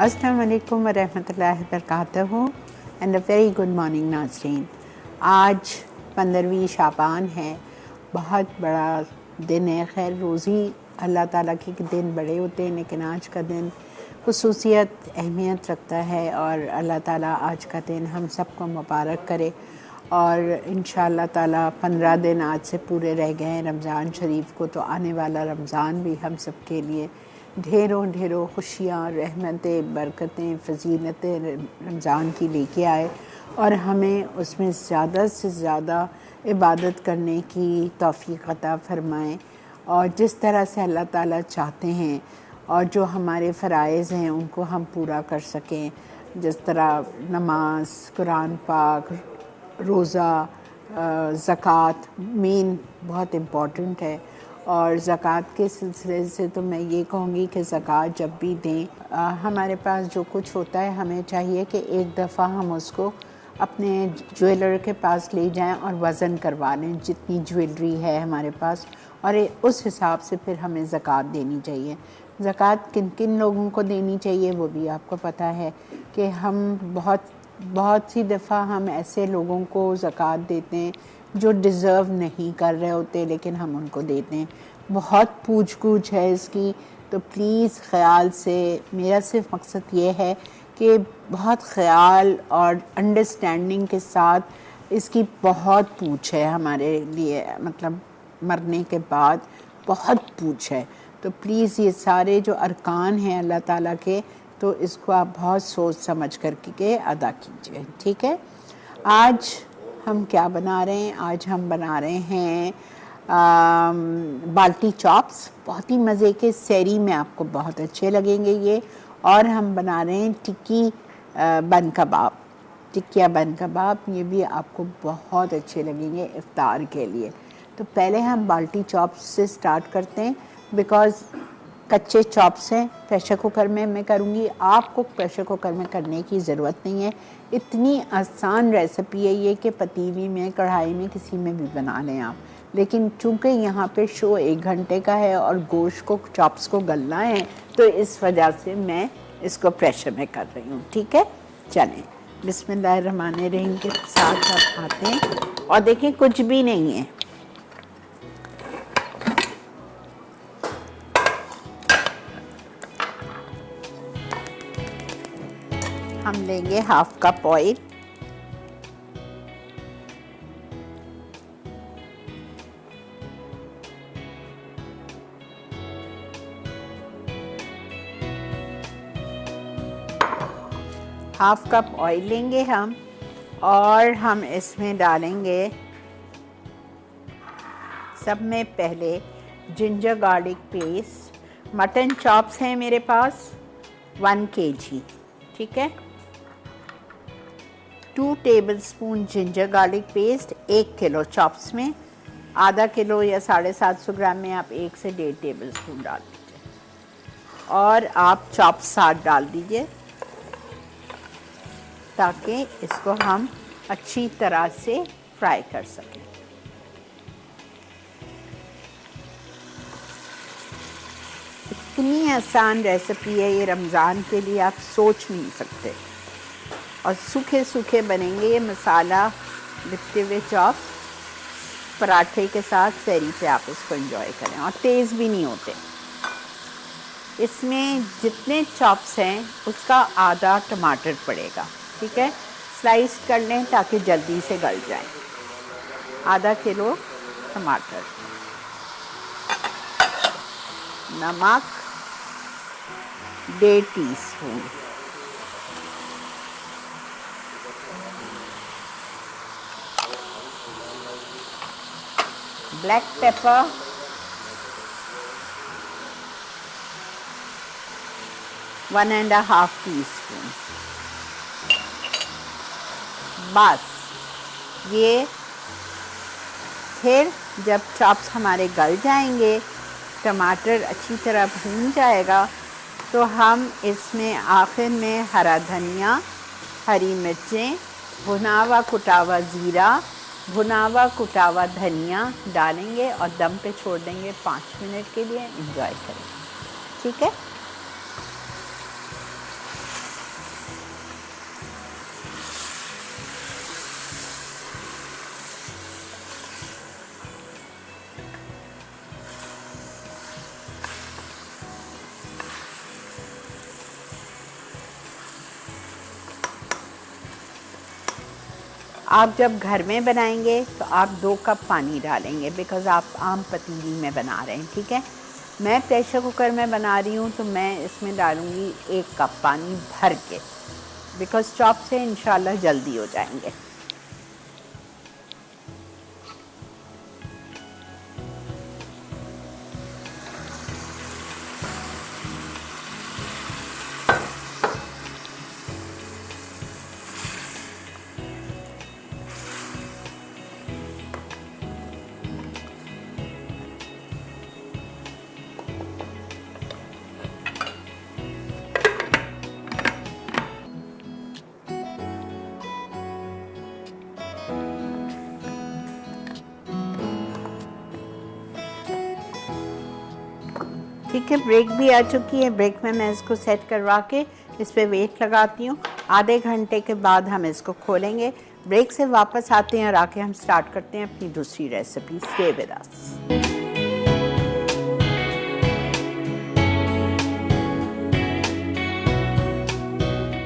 अस्सलाम वालेकुम वरहमतुल्लाहि वबरकातुहू and a very good morning नाज़रीन। आज 15वीं शाबान है, बहुत बड़ा दिन है। खैर रोज़ी अल्लाह ताला के दिन बड़े होते हैं, लेकिन आज का दिन खुसूसियत अहमियत रखता है और अल्लाह ताला आज का दिन हम सबको मुबारक करे। और इंशाअल्लाह ताला 15 दिन आज से पूरे रह गए हैं रमज़ान शरीफ को, तो आने वाला रमज़ान भी हम सब के लिए ढेरों ढेरों खुशियाँ, रहमतें, बरकतें, फजीलतें रमज़ान की लेके आए और हमें उसमें ज़्यादा से ज़्यादा इबादत करने की तौफ़ीक़ अता फ़रमाएँ और जिस तरह से अल्लाह ताला चाहते हैं और जो हमारे फ़राइज़ हैं उनको हम पूरा कर सकें। जिस तरह नमाज, कुरान पाक, रोज़ा, ज़कात मेन बहुत इम्पॉर्टेंट है। और ज़कात के सिलसिले से तो मैं ये कहूँगी कि ज़कात जब भी दें, हमारे पास जो कुछ होता है हमें चाहिए कि एक दफ़ा हम उसको अपने ज्वेलर के पास ले जाएं और वज़न करवा लें जितनी ज्वेलरी है हमारे पास, और उस हिसाब से फिर हमें ज़कात देनी चाहिए। ज़कात किन किन लोगों को देनी चाहिए वो भी आपको पता है कि हम बहुत सी दफ़ा हम ऐसे लोगों को ज़कात देते हैं जो डिज़र्व नहीं कर रहे होते, लेकिन हम उनको देते हैं। बहुत पूछ-गूछ है इसकी, तो प्लीज़ ख़याल से, मेरा सिर्फ मकसद ये है कि बहुत ख़याल और अंडरस्टैंडिंग के साथ इसकी बहुत पूछ है हमारे लिए, मतलब मरने के बाद बहुत पूछ है। तो प्लीज़ ये सारे जो अरकान हैं अल्लाह ताला के, तो इसको आप बहुत सोच समझ करके अदा कीजिए, ठीक है। आज हम क्या बना रहे हैं? आज हम बना रहे हैं बाल्टी चॉप्स, बहुत ही मज़े के, सहरी में आपको बहुत अच्छे लगेंगे ये। और हम बना रहे हैं टिक्की बन कबाब, टिक्किया बन कबाब, ये भी आपको बहुत अच्छे लगेंगे इफ्तार के लिए। तो पहले हम बाल्टी चॉप्स से स्टार्ट करते हैं, बिकॉज़ कच्चे चॉप्स हैं, प्रेशर कुकर में मैं करूँगी। आपको प्रेशर कुकर में करने की ज़रूरत नहीं है, इतनी आसान रेसिपी है ये कि पतीली में, कढ़ाई में, किसी में भी बना लें आप। लेकिन चूँकि यहाँ पे शो 1 घंटे का है और गोश्त को, चॉप्स को गलना है, तो इस वजह से मैं इसको प्रेशर में कर रही हूँ, ठीक है। चलें बिस्मिल्लाहिर्रहमानिर्रहीम के साथ आप आते हैं और देखें कुछ भी नहीं है। हम लेंगे 1/2 cup oil, half cup oil लेंगे हम, और हम इसमें डालेंगे सब में पहले ginger garlic paste. Mutton chops हैं मेरे पास 1 kg, ठीक है। 2 tablespoon ginger garlic paste 1 kilo chops में, आधा किलो या 750 ग्राम में आप 1 से 1.5 टेबलस्पून डाल दीजिए। और आप चॉप्स साथ डाल दीजिए ताकि इसको हम अच्छी तरह से फ्राई कर सकें। इतनी आसान रेसिपी है ये, रमज़ान के लिए आप सोच नहीं सकते। और सूखे सूखे बनेंगे ये मसाला लिपटे हुए चॉप्स, पराठे के साथ सहरी पे आप इसको एंजॉय करें, और तेज़ भी नहीं होते। इसमें जितने चॉप्स हैं उसका आधा टमाटर पड़ेगा, ठीक है। स्लाइस कर लें ताकि जल्दी से गल जाए। आधा किलो टमाटर, नमक 1.5 टीस्पून, ब्लैक पेपर 1.5 टीस्पून। बस ये, फिर जब चॉप्स हमारे गल जाएंगे, टमाटर अच्छी तरह भून जाएगा, तो हम इसमें आखिर में हरा धनिया, हरी मिर्चें, भुना हुआ कुटा हुआ ज़ीरा, भुना हुआ कुटा हुआ धनिया डालेंगे और दम पे छोड़ देंगे 5 मिनट के लिए। एंजॉय करें, ठीक है। आप जब घर में बनाएंगे तो आप 2 कप पानी डालेंगे, बिकॉज़ आप आम पतीली में बना रहे हैं, ठीक है। मैं प्रेशर कुकर में बना रही हूँ तो मैं इसमें डालूँगी 1 कप पानी भर के, बिकॉज़ चॉप से इंशाल्लाह जल्दी हो जाएंगे। ठीक है, ब्रेक भी आ चुकी है। ब्रेक में मैं इसको सेट करवा के इस पे वेट लगाती हूँ। आधे घंटे के बाद हम इसको खोलेंगे। ब्रेक से वापस आते हैं और आके हम स्टार्ट करते हैं अपनी दूसरी रेसिपी। Stay with us.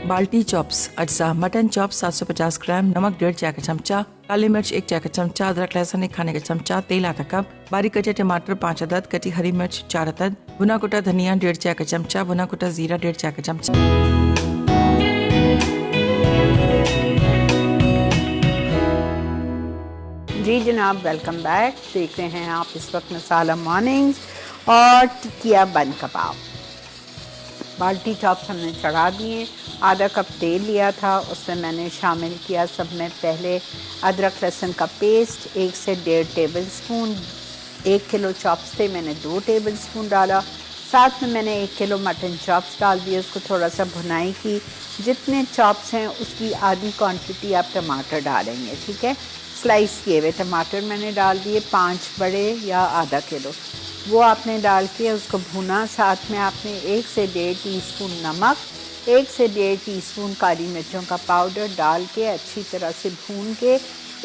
बाल्टी चॉप्स अज्जा मटन चॉप्स 750 ग्राम, नमक 1.5 चाय का चमचा, काली मिर्च 1 चाय का चमचा, अदरक लहसुन 1 खाने का चमचा, तेल आधा कप, बारीक कटे टमाटर 5 अदद, कटी हरी मिर्च 4 अदद, भुना कुटा धनिया 1.5 चाय का चमचा, भुना कुटा जीरा 1.5 चाय का चमचा। जी जनाब, वेलकम बैक। देख रहे हैं आप इस वक्त मसाला मॉर्निंग्स और टिकिया बन कबाब। बाल्टी चॉप्स हमने चढ़ा दिए। आधा कप तेल लिया था, उसमें मैंने शामिल किया सब में पहले अदरक लहसुन का पेस्ट 1 से 1.5 टेबल स्पून। 1 किलो चॉप्स थे, मैंने 2 टेबल स्पून डाला। साथ में मैंने 1 किलो मटन चॉप्स डाल दिए, उसको थोड़ा सा भुनाई की। जितने चॉप्स हैं उसकी आधी क्वांटिटी आप टमाटर डालेंगे, ठीक है। स्लाइस किए हुए टमाटर मैंने डाल दिए, 5 बड़े या आधा किलो, वो आपने डाल के उसको भुना। साथ में आपने 1 से 1.5 टीस्पून नमक, 1 से 1.5 टीस्पून काली मिर्चों का पाउडर डाल के अच्छी तरह से भून के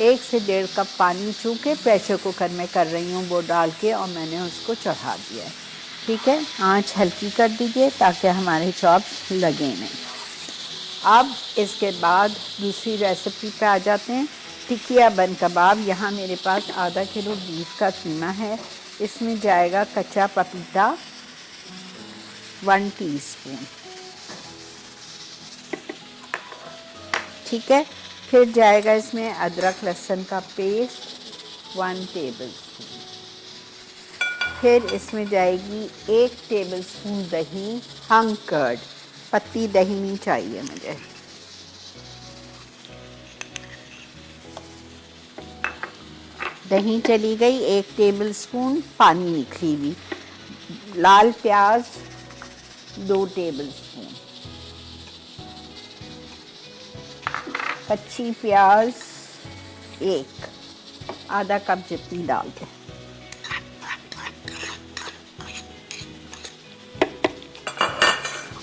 1 से 1.5 कप पानी, चूँकि प्रेशर कुकर में कर रही हूँ, वो डाल के और मैंने उसको चढ़ा दिया है, ठीक है। आंच हल्की कर दीजिए ताकि हमारे चॉप्स लगे नहीं। अब इसके बाद दूसरी रेसिपी पे आ जाते हैं, टिकिया बन कबाब। यहाँ मेरे पास आधा किलो बीफ का कीमा है। इसमें जाएगा कच्चा पपीता 1 टीस्पून, ठीक है। फिर जाएगा इसमें अदरक लहसुन का पेस्ट 1 टेबल स्पून। फिर इसमें जाएगी 1 टेबल स्पून दही, हंग कर्ड, पत्ती दही नहीं चाहिए मुझे। दही चली गई, 1 टेबल स्पून पानी निकली हुई। लाल प्याज 2 टेबल स्पून, कच्ची प्याज 1, आधा कप जितनी डाल दें।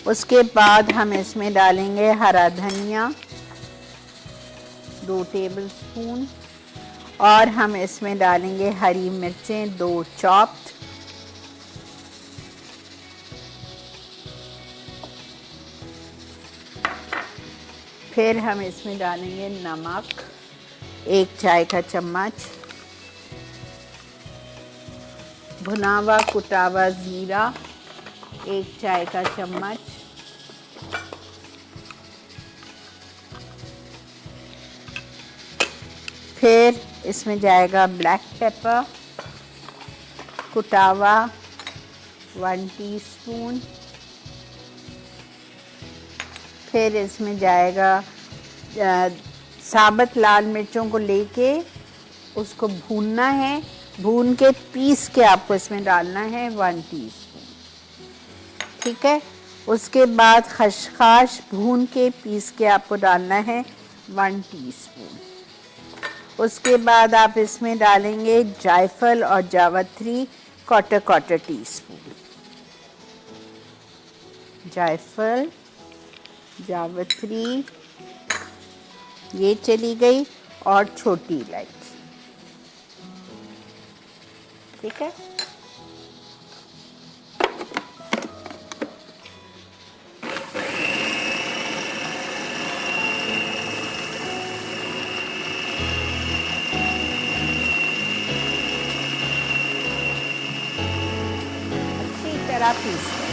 उसके बाद हम इसमें डालेंगे हरा धनिया 2 टेबल स्पून, और हम इसमें डालेंगे हरी मिर्चें 2 चॉप्ड, फिर हम इसमें डालेंगे नमक 1 चाय का चम्मच, भुनावा कुटावा ज़ीरा 1 चाय का चम्मच, फिर इसमें जाएगा ब्लैक पेपर कुटावा 1 टीस्पून, फिर इसमें जाएगा साबुत लाल मिर्चों को लेके उसको भूनना है, भून के पीस के आपको इसमें डालना है 1 टीस्पून, ठीक है। उसके बाद खसखस भून के पीस के आपको डालना है 1 टीस्पून। उसके बाद आप इसमें डालेंगे जायफल और जावित्री 1/4 टीस्पून। जायफल जावित्री ये चली गई, और छोटी इलायची, ठीक है। तरह पीस लें।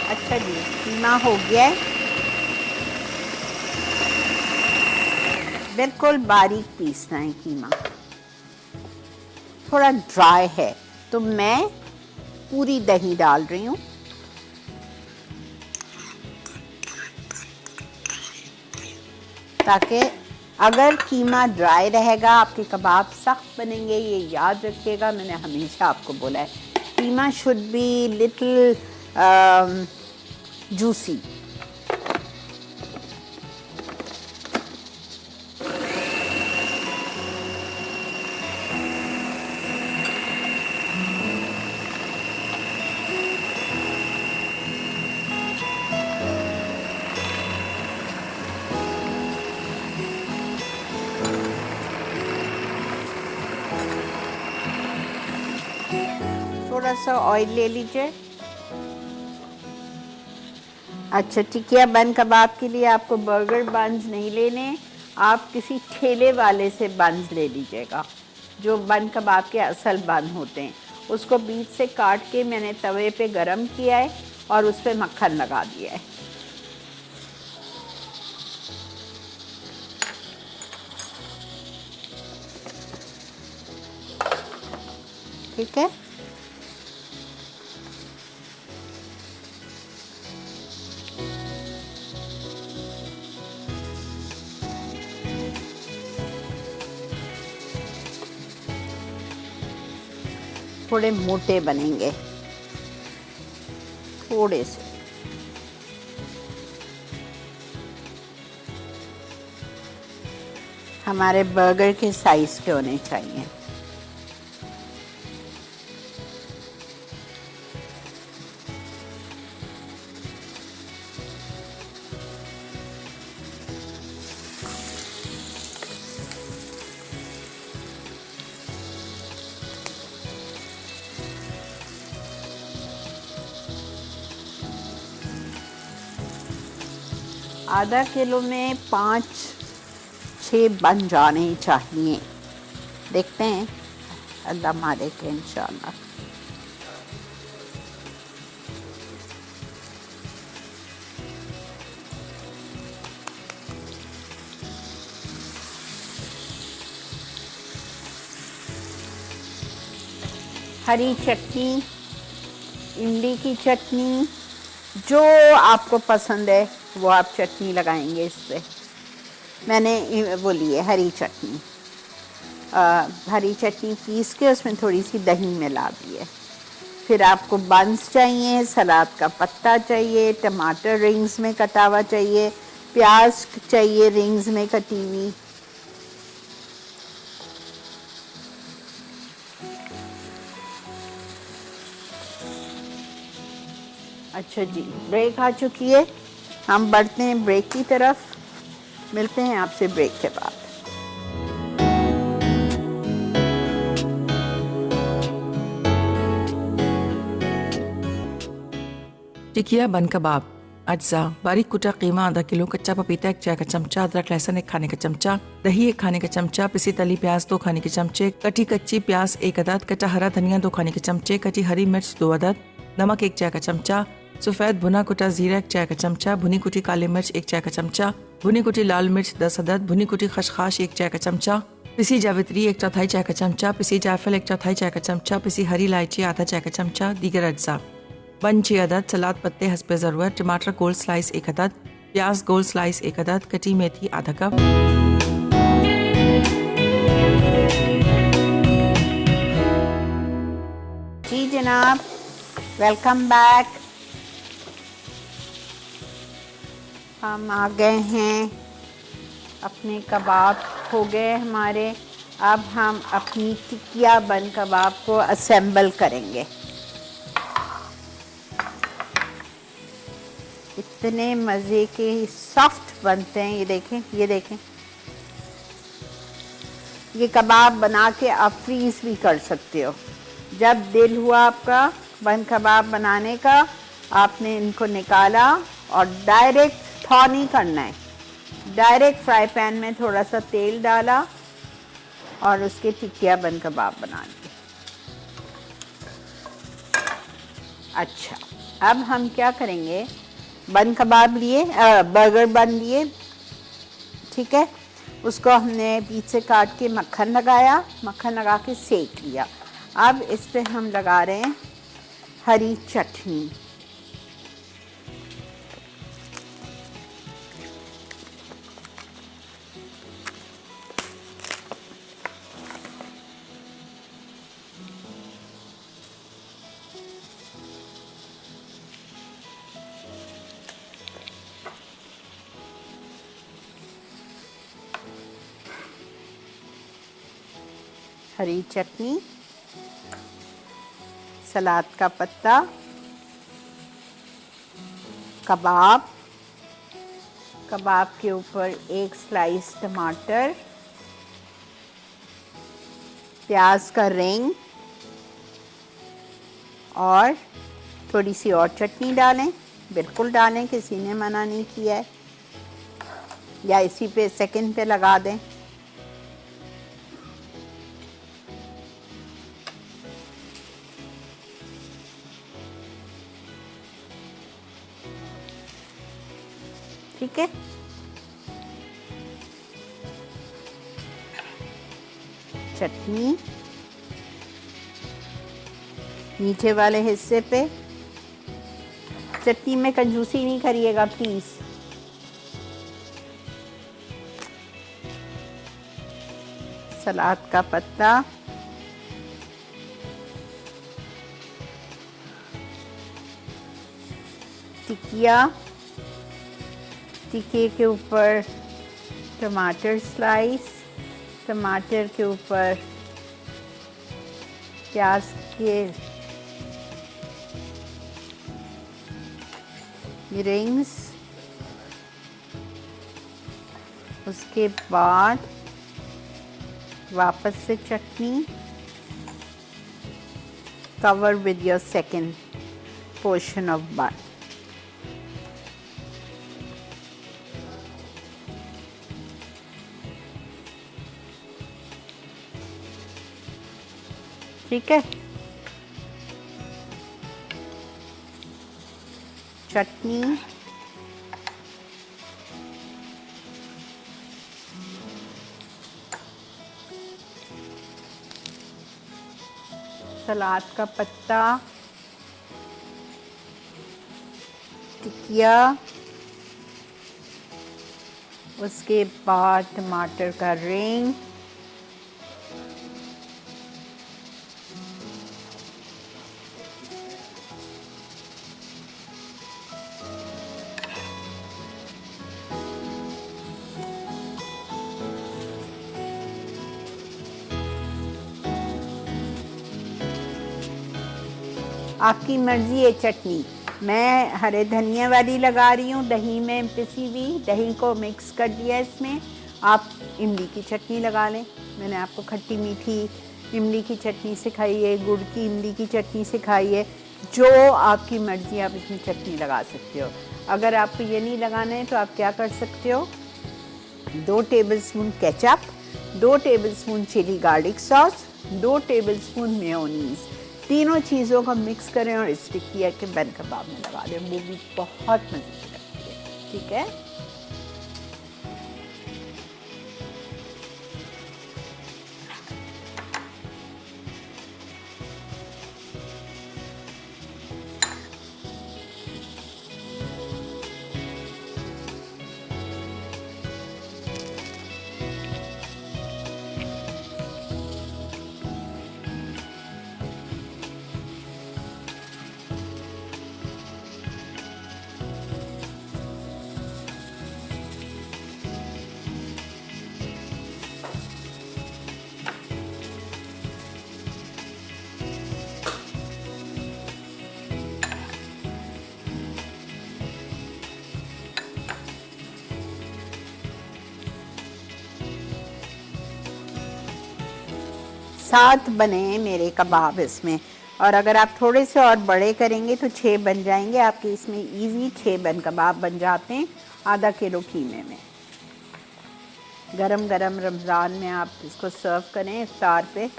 अच्छा जी, कीमा हो गया है, बिल्कुल बारीक पीसना है कीमा। थोड़ा ड्राई है तो मैं पूरी दही डाल रही हूँ। ताकि अगर कीमा ड्राई रहेगा आपके कबाब सख्त बनेंगे। ये याद रखिएगा, मैंने हमेशा आपको बोला है कीमा शुड बी लिटिल जूसी। थोड़ा सा ऑयल ले लीजिए। अच्छा, टिकिया बन कबाब के लिए आपको बर्गर बन्स नहीं लेने, आप किसी ठेले वाले से बन्स ले लीजिएगा, जो बन कबाब के असल बन होते हैं। उसको बीच से काट के मैंने तवे पे गरम किया है और उस पर मक्खन लगा दिया है। ठीक है, थोड़े मोटे बनेंगे, थोड़े से। हमारे बर्गर के साइज के होने चाहिए। आधा किलो में 5-6 बन जाने चाहिए। देखते हैं, अल्लाह मालिक है इंशाल्लाह। हरी चटनी, इमली की चटनी, जो आपको पसंद है वो आप चटनी लगाएंगे इस पे। मैंने वो ली है हरी चटनी। हरी चटनी पीस के उसमें थोड़ी सी दही मिला दी है। फिर आपको बंस चाहिए, सलाद का पत्ता चाहिए, टमाटर रिंग्स में कटा हुआ चाहिए, प्याज चाहिए रिंग्स में कटी हुई। अच्छा जी, ब्रेक आ चुकी है, हम बढ़ते हैं ब्रेक की तरफ। मिलते हैं आपसे ब्रेक के बाद। टिकिया बन कबाब अज्जा: बारीक कुटा कीमा आधा किलो, कच्चा पपीता 1 चाय का चमचा, अदरक लहसुन 1 खाने का चमचा, दही 1 खाने का चमचा, पिसी तली प्याज 2 खाने के चमचे, कटी कच्ची प्याज 1 अदद, कटा हरा धनिया 2 खाने के चमचे, कटी हरी मिर्च 2 अदद, नमक 1 चाय का चमचा, सफ़ेद भुना कुटा जीरा 1 चाय का चमचा, भुनी कुटी काली मिर्च 1 चाय का चमचा, भुनी कुटी लाल मिर्च 10 अदद, भुनी कुटी खसखस 1 चाय का चमचा, पिसी जावित्री 1/4 चाय का चमचा, पिसी जायफल 1/4 चाय का चमचा, पिसी हरी इलायची आधा चाय का चमचा, दीगर अज्जा बन 6 अदद, सलाद पत्ते हस्बे ज़रूरत, टमाटर गोल स्लाइस 1 अदद, प्याज गोल स्लाइस 1 अदद, कटी मेथी आधा कप। जी जनाब, वेलकम बैक। हम आ गए हैं, अपने कबाब हो गए हमारे। अब हम अपनी टिकिया बन कबाब को असेंबल करेंगे। इतने मज़े के सॉफ्ट बनते हैं, ये देखें, ये देखें। ये कबाब बना के आप फ्रीज़ भी कर सकते हो। जब दिल हुआ आपका बन कबाब बनाने का, आपने इनको निकाला और डायरेक्ट थॉ नहीं करना है, डायरेक्ट फ्राई पैन में थोड़ा सा तेल डाला और उसके टिकिया बन कबाब बना लिए। अच्छा, अब हम क्या करेंगे, बन कबाब लिए, बर्गर बन लिए, ठीक है। उसको हमने बीच से काट के मक्खन लगाया, मक्खन लगा के सेक लिया। अब इस पे हम लगा रहे हैं हरी चटनी। हरी चटनी, सलाद का पत्ता, कबाब, कबाब के ऊपर एक स्लाइस टमाटर, प्याज का रिंग और थोड़ी सी और चटनी डालें। बिल्कुल डालें, किसी ने मना नहीं किया है, या इसी पे सेकंड पे लगा दें। ठीक है, चटनी नीचे वाले हिस्से पे। चटनी में कंजूसी नहीं करिएगा प्लीज। सलाद का पत्ता, टिकिया, टिक्के के ऊपर टमाटर स्लाइस, टमाटर के ऊपर प्याज के रिंग्स, उसके बाद वापस से चटनी, cover with your second portion of bun. ठीक है, चटनी, सलाद का पत्ता, टिकिया, उसके बाद टमाटर का रिंग, आपकी मर्जी है चटनी। मैं हरे धनिया वाली लगा रही हूँ, दही में पिसी हुई, दही को मिक्स कर दिया इसमें। आप इमली की चटनी लगा लें, मैंने आपको खट्टी मीठी इमली की चटनी सिखाई है, गुड़ की इमली की चटनी सिखाई है। जो आपकी मर्जी, आप इसमें चटनी लगा सकते हो। अगर आपको ये नहीं लगाना है तो आप क्या कर सकते हो, 2 tablespoon ketchup, 2 tablespoon chilli garlic sauce, 2 tablespoon mayonnaise, तीनों चीज़ों को मिक्स करें और स्टिक किया के बन कबाब में लगा दें। वो भी बहुत मज़े की लगती है। ठीक है, 7 बने मेरे कबाब इसमें। और अगर आप थोड़े से और बड़े करेंगे तो 6 बन जाएंगे आपके। इसमें इजी 6 बन कबाब बन जाते हैं आधा किलो कीमे में। गरम गरम रमज़ान में आप इसको सर्व करें इफ्तार पे।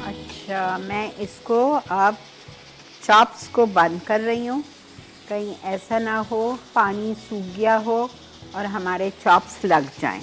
अच्छा, मैं इसको अब चॉप्स को बंद कर रही हूँ, कहीं ऐसा ना हो पानी सूख गया हो और हमारे चॉप्स लग जाएं।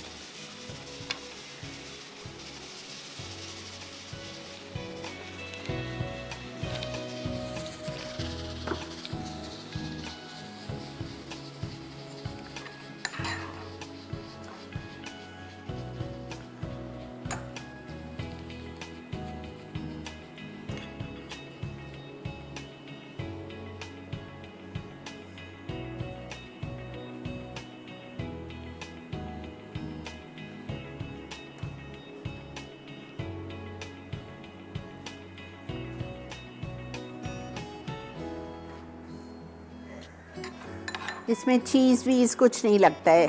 इसमें चीज़ वीज़ कुछ नहीं लगता है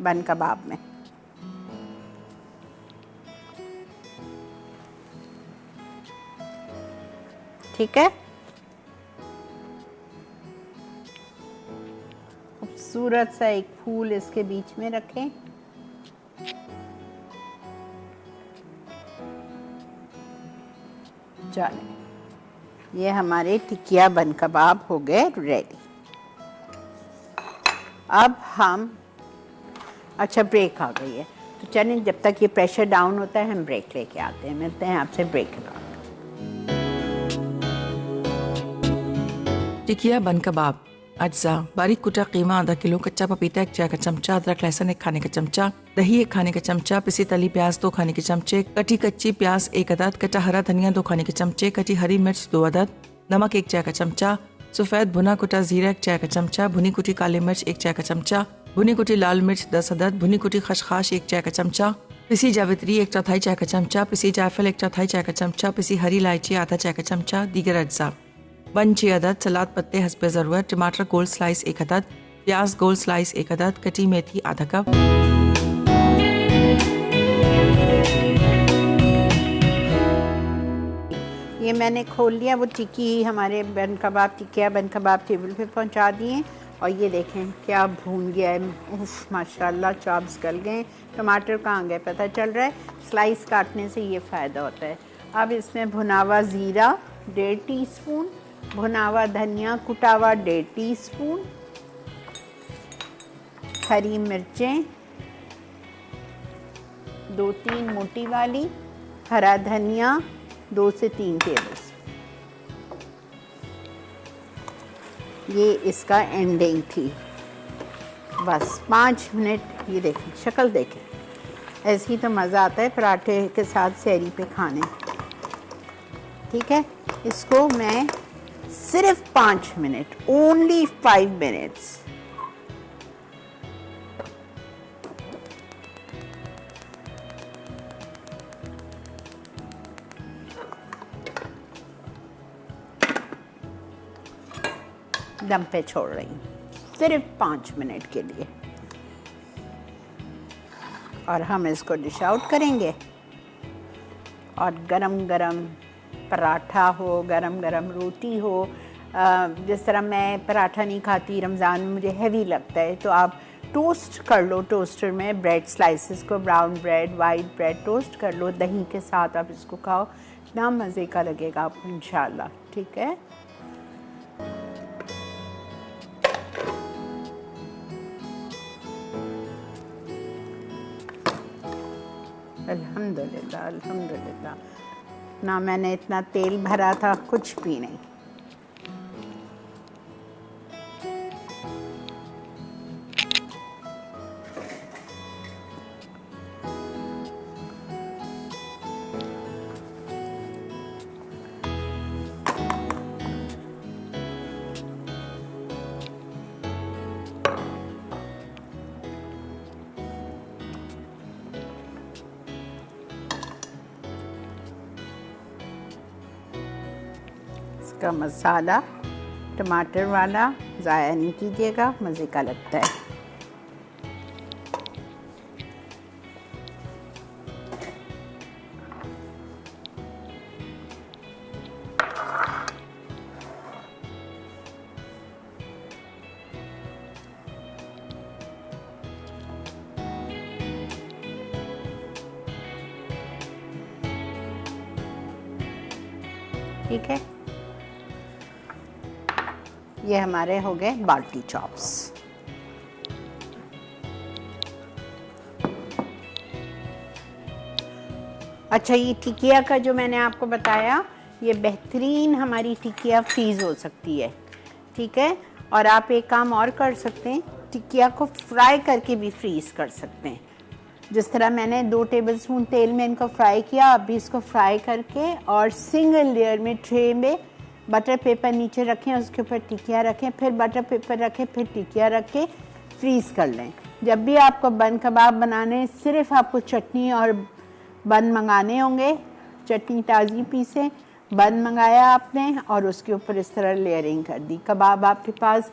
बन कबाब में। ठीक है, खूबसूरत सा एक फूल इसके बीच में रखें। चलें, ये हमारे टिकिया बन कबाब हो गए रेडी। अब हम, अच्छा ब्रेक आ गई है तो चलें, जब तक ये प्रेशर डाउन होता है हम ब्रेक लेके आते हैं। मिलते हैं आपसे ब्रेक के बाद। टिकिया बन कबाब अज्जा: बारीक कुटा कीमा आधा किलो, कच्चा पपीता 1 चाय का चमचा, अदरक लहसुन 1 खाने का चमचा, दही 1 खाने का चमचा, पिसी तली प्याज 2 खाने के चमचे, कटी कच्ची प्याज 1 अदद, कच्चा हरा धनिया 2 खाने के चमचे, कटी हरी मिर्च 2 अदद, नमक 1 चाय का चमचा, सफ़ेद भुना कुटा जीरा 1 चाय का चमचा, भुनी कुटी काली मिर्च 1 चाय का चमचा, भुनी कुटी लाल मिर्च 10 अदद, भुनी कुटी खसखस 1 चाय का चमचा, पिसी जावित्री 1 चौथाई चाय का चमचा, पिसी जायफल 1 चौथाई चाय का चमचा, पिसी हरी इलायची आधा चाय का चमचा, दीगर अज्जा: बन 6 अदद, सलाद पत्ते हस्बे ज़रूरत, टमाटर गोल स्लाइस 1 अदद, प्याज गोल स्लाइस 1 अदद, कटी मेथी आधा कप। ये मैंने खोल लिया, वो टिक्की हमारे बन कबाब, टिकिया बन कबाब टेबल पे पहुंचा दिए। और ये देखें क्या भून गया है, उफ माशाल्लाह, चॉप्स गल गए। टमाटर कहाँ गए पता चल रहा है, स्लाइस काटने से ये फ़ायदा होता है। अब इसमें भुना हुआ ज़ीरा 1.5 टीस्पून, भुना हुआ धनिया कुटा हुआ 1.5 टीस्पून, हरी मिर्चें 2-3 मोटी वाली, हरा धनिया 2 से 3 टेबल। ये इसका एंडिंग थी। बस 5 मिनट, ये देखें शक्ल देखें, ऐसे ही तो मज़ा आता है पराठे के साथ सहरी पे खाने। ठीक है, इसको मैं सिर्फ 5 मिनट, ओनली 5 मिनट्स दम पे छोड़ रही हूँ, सिर्फ 5 मिनट के लिए। और हम इसको डिश आउट करेंगे। और गरम गरम पराठा हो, गरम गरम रोटी हो, जिस तरह मैं पराठा नहीं खाती रमज़ान में, मुझे हैवी लगता है, तो आप टोस्ट कर लो टोस्टर में ब्रेड स्लाइसेस को, brown bread, white bread toast कर लो, दही के साथ आप इसको खाओ, इतना मज़े का लगेगा आपको इंशाल्लाह। ठीक है, अल्हम्दुलिल्लाह अल्हम्दुलिल्लाह। ना मैंने इतना तेल भरा था, कुछ भी नहीं। का मसाला टमाटर वाला ज़ाया नहीं कीजिएगा, मज़े का लगता है। ठीक है, ये हमारे हो गए बाल्टी चॉप्स। अच्छा, ये टिकिया का जो मैंने आपको बताया, ये बेहतरीन हमारी टिकिया फ्रीज हो सकती है। ठीक है, और आप एक काम और कर सकते हैं, टिकिया को फ्राई करके भी फ्रीज कर सकते हैं। जिस तरह मैंने 2 टेबलस्पून तेल में इनको फ्राई किया, आप भी इसको फ्राई करके और सिंगल लेयर में ट्रे में बटर पेपर नीचे रखें, उसके ऊपर टिकिया रखें, फिर बटर पेपर रखें, फिर टिकिया रख के फ्रीज़ कर लें। जब भी आपको बन कबाब बनाने, सिर्फ आपको चटनी और बन मंगाने होंगे, चटनी ताज़ी पीसें, बन मंगाया आपने और उसके ऊपर इस तरह लेयरिंग कर दी। कबाब आपके पास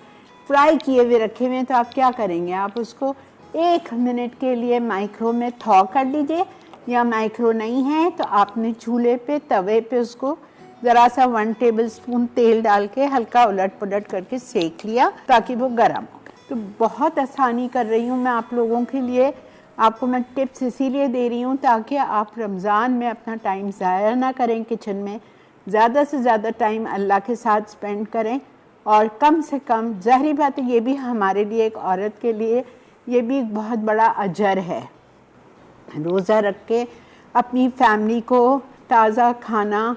फ्राई किए हुए रखे हुए हैं, तो आप क्या करेंगे, आप उसको 1 मिनट के लिए माइक्रो में थॉ कर लीजिए, या माइक्रो नहीं है तो आपने चूल्हे पे तवे पे उसको ज़रा सा 1 टेबलस्पून तेल डाल के हल्का उलट पुलट करके सेक लिया ताकि वो गर्म हो। तो बहुत आसानी कर रही हूँ मैं आप लोगों के लिए। आपको मैं टिप्स इसीलिए दे रही हूँ ताकि आप रमज़ान में अपना टाइम ज़ाया ना करें किचन में, ज़्यादा से ज़्यादा टाइम अल्लाह के साथ स्पेंड करें, और कम से कम, ज़ाहिर बात है ये भी हमारे लिए, एक औरत के लिए ये भी एक बहुत बड़ा अजर है। रोज़ा रख के अपनी फैमिली को ताज़ा खाना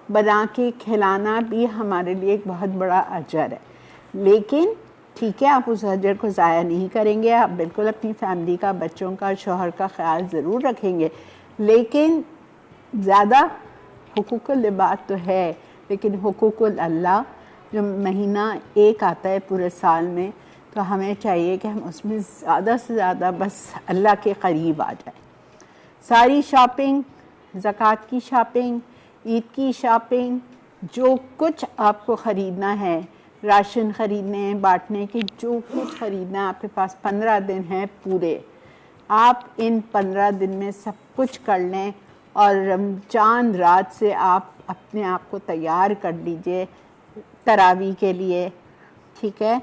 बना के खिलाना भी हमारे लिए एक बहुत बड़ा अजर है। लेकिन ठीक है, आप उस अजर को ज़ाया नहीं करेंगे, आप बिल्कुल अपनी फैमिली का, बच्चों का, शौहर का ख्याल ज़रूर रखेंगे, लेकिन ज़्यादा हुकूकुल इबाद तो है, लेकिन हुकूकुल अल्लाह जो महीना एक आता है पूरे साल में, तो हमें चाहिए कि हम उसमें ज़्यादा से ज़्यादा बस अल्लाह के करीब आ जाए। सारी शॉपिंग, ज़कात की शॉपिंग, ईद की शॉपिंग, जो कुछ आपको ख़रीदना है, राशन ख़रीदने, बांटने की, जो कुछ ख़रीदना है, आपके पास 15 दिन हैं पूरे। आप इन 15 दिन में सब कुछ कर लें और रमज़ान रात से आप अपने आप को तैयार कर लीजिए तरावी के लिए, ठीक है,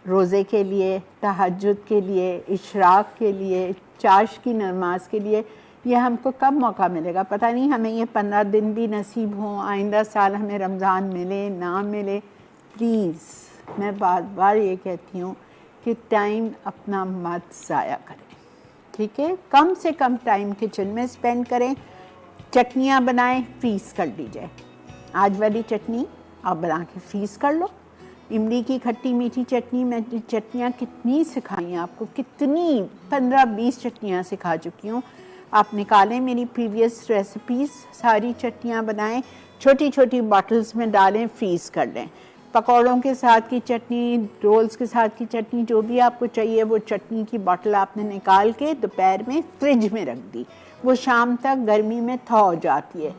रोज़े के लिए, तहज्जुद के लिए, इशराक के लिए, चाश की नमाज के लिए। ये हमको कब मौका मिलेगा पता नहीं, हमें ये 15 दिन भी नसीब हों, आइंदा साल हमें रमज़ान मिले ना मिले। प्लीज़ मैं बार बार ये कहती हूँ कि टाइम अपना मत ज़ाया करें, ठीक है, कम से कम टाइम किचन में स्पेंड करें। चटनियाँ बनाएं, फ्रीज़ कर लीजिए। आज वाली चटनी आप बना के फ्रीज़ कर लो। इमली की खट्टी मीठी चटनी, मैं चटनियाँ कितनी सिखाई हैं आपको, कितनी 15-20 चटनियाँ सिखा चुकी हूँ। आप निकालें मेरी प्रीवियस रेसिपीज़, सारी चटनियाँ बनाएं, छोटी छोटी बॉटल्स में डालें, फ्रीज़ कर लें। पकौड़ों के साथ की चटनी, रोल्स के साथ की चटनी, जो भी आपको चाहिए वो चटनी की बॉटल आपने निकाल के दोपहर में फ्रिज में रख दी, वो शाम तक गर्मी में थॉ हो जाती है।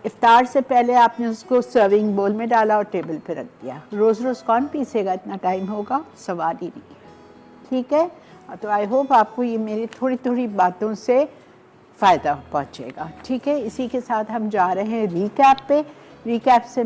इफ्तार से पहले आपने उसको सर्विंग बोल में डाला और टेबल पे रख दिया। रोज़ रोज़ कौन पीसेगा, इतना टाइम होगा, सवाल ही नहीं, ठीक है। तो आई होप आपको ये मेरी थोड़ी थोड़ी बातों से फ़ायदा पहुँचेगा, ठीक है। इसी के साथ हम जा रहे हैं रिकैप पे। रिकैप से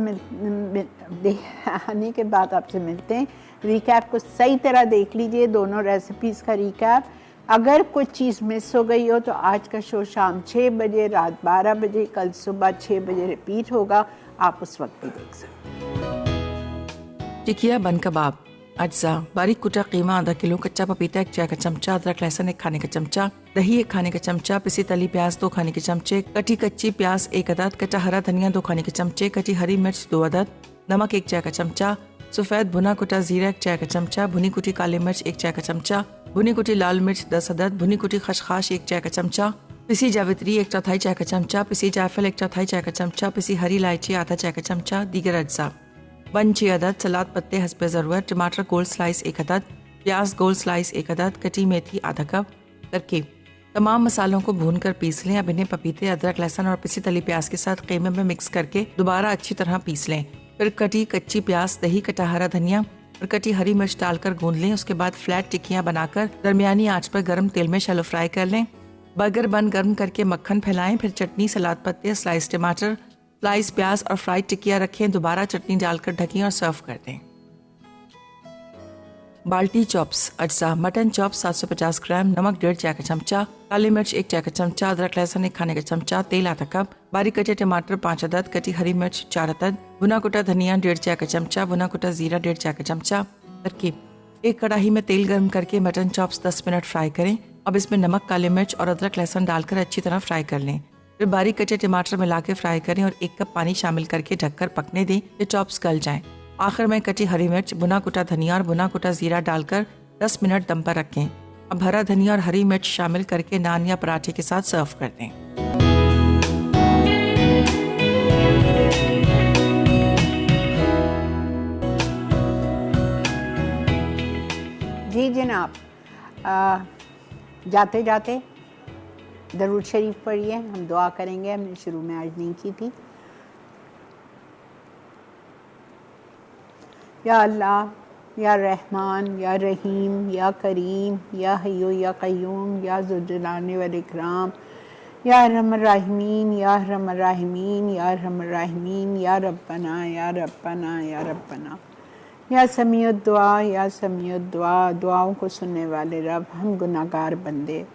आने के बाद आपसे मिलते हैं। रिकैप को सही तरह देख लीजिए, दोनों रेसिपीज़ का रिकैप। अगर कोई चीज़ मिस हो गई हो तो आज का शो शाम 6 बजे, रात 12 बजे, कल सुबह 6 बजे रिपीट होगा, आप उस वक्त भी देख सकते हैं। टिकिया बन कबाब, अज्जा, बारीक कुटा कीमा आधा किलो, कच्चा पपीता 1 चाय का चमचा, अदरक लहसुन 1 खाने का चमचा, दही 1 खाने का चमचा, पिसी तली प्याज 2 खाने के चमचे, कटी कच्ची प्याज 1 अदद, कच्चा हरा धनिया 2 खाने के चमचे, कटी हरी मिर्च 2 अदद, नमक 1 चाय का चमचा, सफ़ेद भुना कुटा जीरा 1 चाय का चमचा, भुनी कुटी काली मिर्च 1 चाय का चमचा, भुनी कुटी लाल मिर्च 10 अदद, भुनी कुटी खसखस 1 चाय का चमचा, पिसी जावित्री 1/4 चाय का चमचा, पिसी जायफल 1/4 चाय का चमचा, पिसी हरी इलायची आधा चाय का चमचा, दीगर अज्जा, बन 6 अदद, सलाद पत्ते हस्बे ज़रूरत, टमाटर गोल स्लाइस 1 अदद, प्याज गोल स्लाइस 1 अदद, कटी मेथी आधा कप। तरकीब: तमाम मसालों को भूनकर पीस लें। अब इन्हें पपीते, अदरक लहसुन और पिसी तली प्याज के साथ कीमे में मिक्स करके दोबारा अच्छी तरह पीस लें। फिर कटी कच्ची प्याज, दही, कटा हरा धनिया और कटी हरी मिर्च डालकर गूंद लें। उसके बाद फ्लैट टिक्कियां बनाकर दरमियानी आंच पर गर्म तेल में शैलो फ्राई कर लें। बर्गर बन गर्म करके मक्खन फैलाएं। फिर चटनी, सलाद पत्ते, स्लाइस टमाटर, स्लाइस प्याज और फ्राइड टिक्कियां रखें। दोबारा चटनी डालकर ढकें और सर्व कर दें। बाल्टी चॉप्स अज्जा: मटन चॉप्स 750 ग्राम, नमक 1.5 चाय का चमचा, काली मिर्च 1 चाय का चमचा, अदरक लहसुन 1 खाने का चमचा, तेल आधा कप, बारीक कटे टमाटर 5 अदद, कटी हरी मिर्च 4 अदद, भुना कुटा धनिया 1.5 चाय का चमचा, भुना कुटा जीरा 1.5 चाय का चमचा। तरकीब: एक कढ़ाई में तेल गर्म करके मटन चॉप्स 10 मिनट फ्राई करें। अब इसमें नमक, काली मिर्च और अदरक लहसुन डालकर अच्छी तरह फ्राई कर लें। फिर बारीक कटे टमाटर मिला के फ्राई करें और 1 कप पानी शामिल करके ढककर पकने दें कि चॉप्स गल जाएं। आखिर में कटी हरी मिर्च, भुना कुटा धनिया और भुना कुटा जीरा डालकर 10 मिनट दम पर रखें। अब हरा धनिया और हरी मिर्च शामिल करके नान या पराठे के साथ सर्व कर दें। जी जनाब, जाते जाते दरूद शरीफ पढ़िए, हम दुआ करेंगे। हमने शुरू में आज नहीं की थी। या अल्लाह, या रहमान, या रहीम, या करीम, या हय्यू या क़य्यूम, या ज़ुल-जलाल वल इकराम, या अरहमर राहिमीन, या अरहमर राहिमीन, या अरहमर राहिमीन, या रब्बना, या रब्बना, या रब्बना, या समीउद दुआ, या समीउद दुआ। दुआओं को सुनने वाले रब, हम गुनाहगार बंदे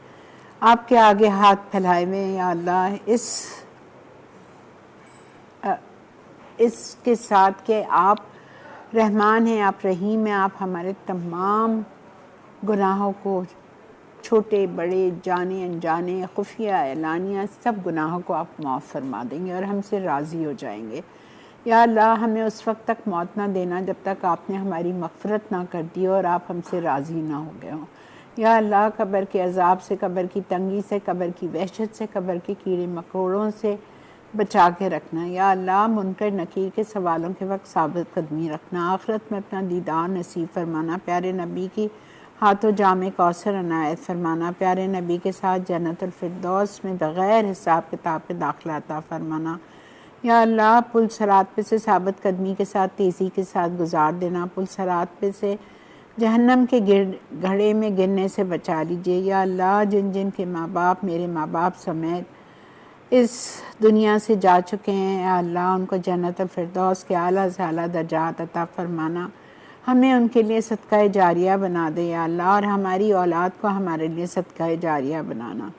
आपके आगे हाथ फैलाए हुए हैं। या अल्लाह, इसके साथ के आप रहमान हैं, आप रहीम हैं, आप हमारे तमाम गुनाहों को, छोटे बड़े, जाने अनजाने, खुफिया एलानिया, सब गुनाहों को आप माफ़ फरमा देंगे और हमसे राज़ी हो जाएंगे। या अल्लाह, हमें उस वक्त तक मौत ना देना जब तक आपने हमारी मग़फ़िरत ना कर दी और आप हमसे राज़ी ना हो गए हों। या अल्लाह, कब्र के अज़ाब से, कब्र की तंगी से, कब्र की वहशत से, कब्र के कीड़े मकोड़ों से बचा के रखना। या अल्लाह, मुनकर नकीर के सवालों के वक्त साबित कदमी रखना। आखिरत में अपना दीदार नसीब फरमाना। प्यारे नबी की हाथों जामे कौसर अनायत फरमाना। प्यारे नबी के साथ जन्नतुल फिरदौस में बग़ैर हिसाब किताब के दाखिला अता फरमाना। या अल्लाह, पुल सरात पे से साबित कदमी के साथ, तेज़ी के साथ गुजार देना। पुल सरात पे से जहन्नम के घड़े में गिरने से बचा लीजिए। या अल्लाह, जिन जिन के माँ बाप, मेरे माँ बाप समेत इस दुनिया से जा चुके हैं, या अल्लाह, उनको जन्नतुल फिरदौस के आला से आला दर्जात अता फरमाना। हमें उनके लिए सदका जारिया बना दे या अल्लाह, और हमारी औलाद को हमारे लिए सदका जारिया बनाना।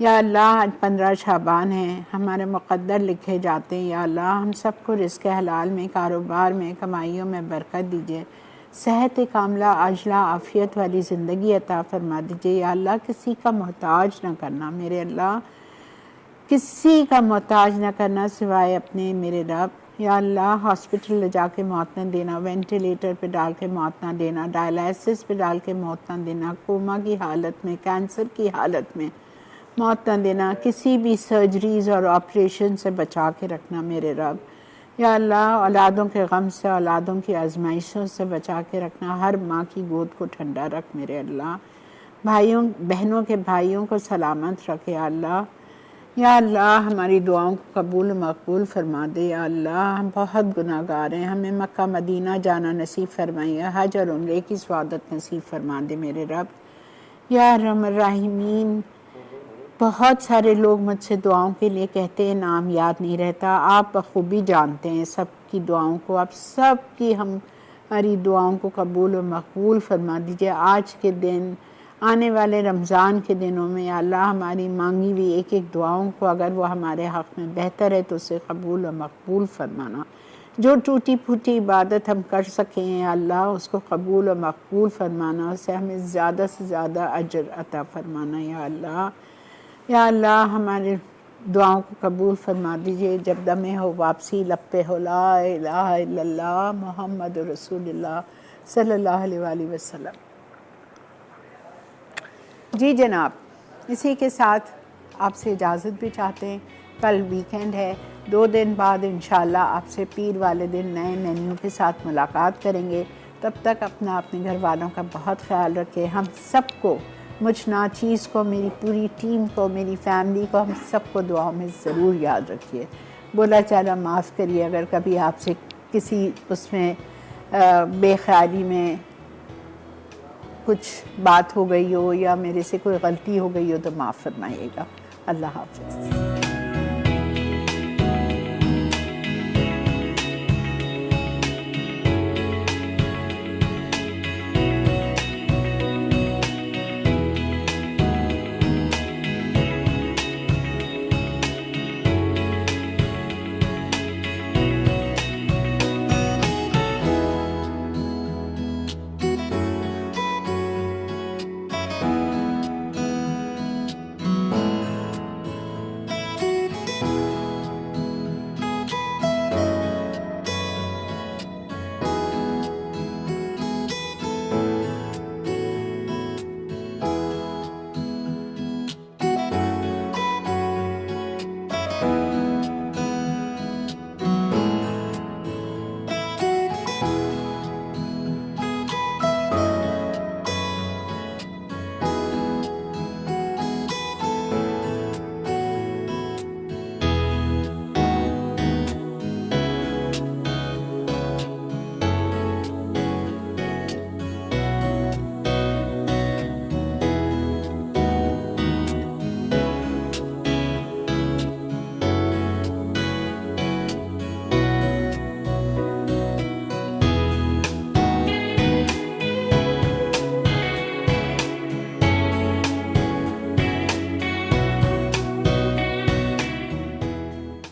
या अल्लाह, आज 15 शाबान है, हमारे मुक़द्दर लिखे जाते हैं। या अल्लाह, हम सबको रिज़्क़ हलाल में, कारोबार में, कमाइयों में बरकत दीजिए। सेहत कामला, आजला, आफ़ियत वाली ज़िंदगी अता फरमा दीजिए। या अल्लाह, किसी का मोहताज न करना मेरे अल्लाह, किसी का मोहताज न करना सिवाय अपने मेरे रब। या अल्लाह, हॉस्पिटल ले जाके मौत न देना, वेंटिलेटर पे डाल के मौत न देना, डायलिसिस पे डाल के मौत न देना, कोमा की हालत में, कैंसर की हालत में मौत न देना, किसी भी सर्जरीज़ और ऑपरेशन से बचा के रखना मेरे रब। या अल्लाह, औलादों के गम से, औलादों की आजमाइशों से बचा के रखना। हर माँ की गोद को ठंडा रख मेरे अल्लाह। भाइयों बहनों के भाइयों को सलामत रख या अल्लाह। या अल्लाह, हमारी दुआओं को कबूल मकबूल फरमा दे। या अल्लाह, हम बहुत गुनाहगार हैं, हमें मक्का मदीना जाना नसीब फरमाइए, हज और उम्रे की स्वादत नसीब फरमा दे मेरे रब। या रहमान रहीमीन, बहुत सारे लोग मुझसे दुआओं के लिए कहते हैं, नाम याद नहीं रहता। आप बखूबी जानते हैं सब की दुआओं को, आप सब की हमारी दुआओं को कबूल और मकबूल फरमा दीजिए। आज के दिन, आने वाले रमज़ान के दिनों में या अल्लाह, हमारी मांगी हुई एक एक दुआओं को अगर वो हमारे हक़ में बेहतर है तो उसे कबूल और मकबूल फरमाना। जो टूटी फूटी इबादत हम कर सकें या अल्लाह, उसको कबूल और मकबूल फरमाना, उससे हमें ज़्यादा से ज़्यादा अजर अता फरमाना। या अल्लाह, या अल्लाह, हमारे दुआओं को कबूल फरमा दीजिए। जब दमे हो वापसी, लप्पे हो ला इलाहा इल्लल्लाह मुहम्मद रसूलुल्लाह सल्लल्लाहु अलैहि वसल्लम। जी जनाब, इसी के साथ आपसे इजाज़त भी चाहते हैं। कल वीकेंड है, 2 दिन बाद इंशाल्लाह आपसे पीर वाले दिन नए मेन्यू के साथ मुलाकात करेंगे। तब तक अपना, अपने घर वालों का बहुत ख्याल रखें। हम सबको, मुझ नाचीज़ को, मेरी पूरी टीम को, मेरी फैमिली को, हम सबको दुआओं में ज़रूर याद रखिए। बोला चाला माफ़ करिए अगर कभी आपसे किसी उसमें बेख्याली में कुछ बात हो गई हो या मेरे से कोई गलती हो गई हो तो माफ़ फरमाइएगा। अल्लाह हाफ़िज़।